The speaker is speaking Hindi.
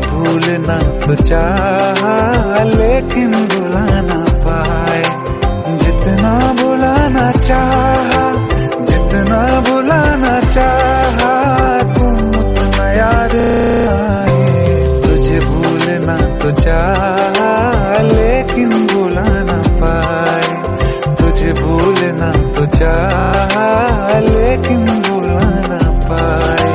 भूलना तो चाहा लेकिन भुला ना पाए। जितना भुलाना चाहा, जितना भुलाना चाहा, तुम उतना याद आए। तुझे भूलना तो चाहा लेकिन भुला ना पाए। तुझे भूलना तो चाहा लेकिन भुला ना पाए।